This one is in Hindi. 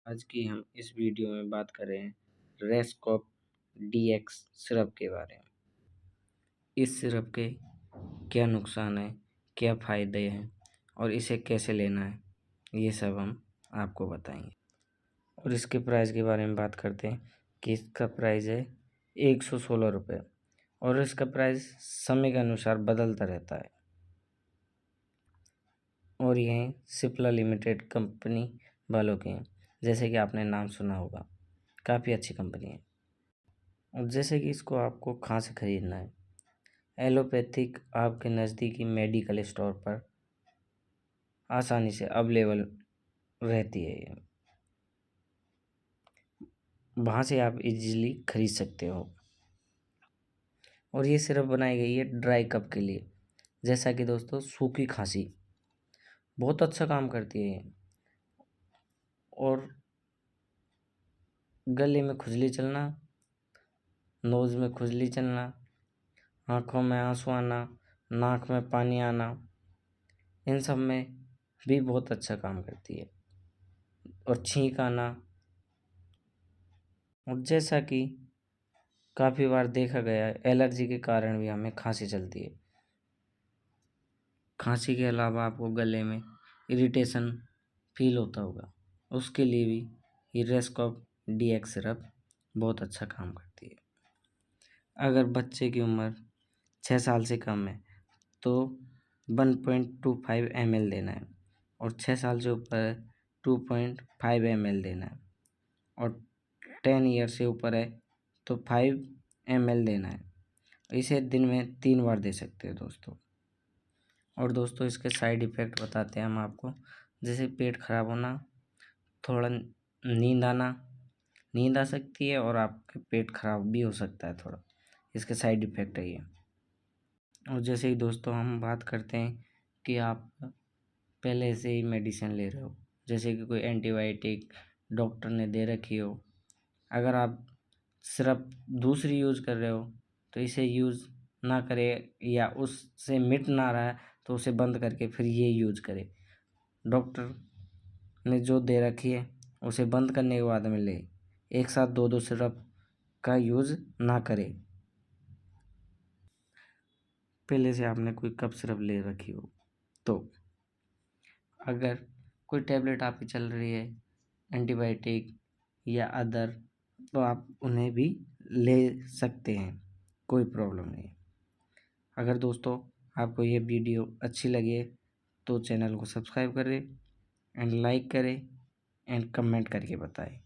आज की हम इस वीडियो में बात कर रहे हैं रेस्कॉप डीएक्स सिरप के बारे में। इस सिरप के क्या नुकसान है, क्या फ़ायदे हैं और इसे कैसे लेना है, ये सब हम आपको बताएंगे। और इसके प्राइस के बारे में बात करते हैं कि इसका प्राइस है 116 रुपये और इसका प्राइस समय के अनुसार बदलता रहता है। और यह सिप्ला लिमिटेड कंपनी वालों के हैं, जैसे कि आपने नाम सुना होगा। काफ़ी अच्छी कंपनी है। और जैसे कि इसको आपको कहाँ से ख़रीदना है, एलोपैथिक आपके नज़दीकी मेडिकल स्टोर पर आसानी से अवेलेबल रहती है ये, वहाँ से आप इजीली खरीद सकते हो। और ये सिरप बनाई गई है ड्राई कफ के लिए, जैसा कि दोस्तों सूखी खांसी बहुत अच्छा काम करती है ये। और गले में खुजली चलना, नोज़ में खुजली चलना, आँखों में आंसू आना, नाक में पानी आना, इन सब में भी बहुत अच्छा काम करती है। और छींक आना, और जैसा कि काफ़ी बार देखा गया है, एलर्जी के कारण भी हमें खांसी चलती है। खांसी के अलावा आपको गले में इरिटेशन फील होता होगा, उसके लिए भी ये रेस्कॉप डीएक्स सिरप बहुत अच्छा काम करती है। अगर बच्चे की उम्र 6 साल से कम है तो 1.25 ml देना है, और 6 साल से ऊपर है 2.5 ml देना है, और 10 ईयर से ऊपर है तो 5 ml देना है। इसे दिन में 3 बार दे सकते हैं दोस्तों। और दोस्तों इसके साइड इफ़ेक्ट बताते हैं हम आपको, जैसे पेट खराब होना, थोड़ा नींद आ सकती है, और आपके पेट खराब भी हो सकता है थोड़ा, इसके साइड इफ़ेक्ट है ये। और जैसे ही दोस्तों हम बात करते हैं कि आप पहले से ही मेडिसिन ले रहे हो, जैसे कि कोई एंटीबायोटिक डॉक्टर ने दे रखी हो, अगर आप सिरप दूसरी यूज़ कर रहे हो तो इसे यूज़ ना करें, या उससे मिट ना रहा है तो उसे बंद करके फिर ये यूज़ करें। डॉक्टर ने जो दे रखी है उसे बंद करने के बाद में ले, एक साथ दो सिरप का यूज़ ना करें। पहले से आपने कोई कफ सिरप ले रखी हो तो अगर कोई टैबलेट आपकी चल रही है एंटीबायोटिक या अदर, तो आप उन्हें भी ले सकते हैं, कोई प्रॉब्लम नहीं। अगर दोस्तों आपको ये वीडियो अच्छी लगे तो चैनल को सब्सक्राइब करें एंड लाइक करें एंड कमेंट करके बताएं।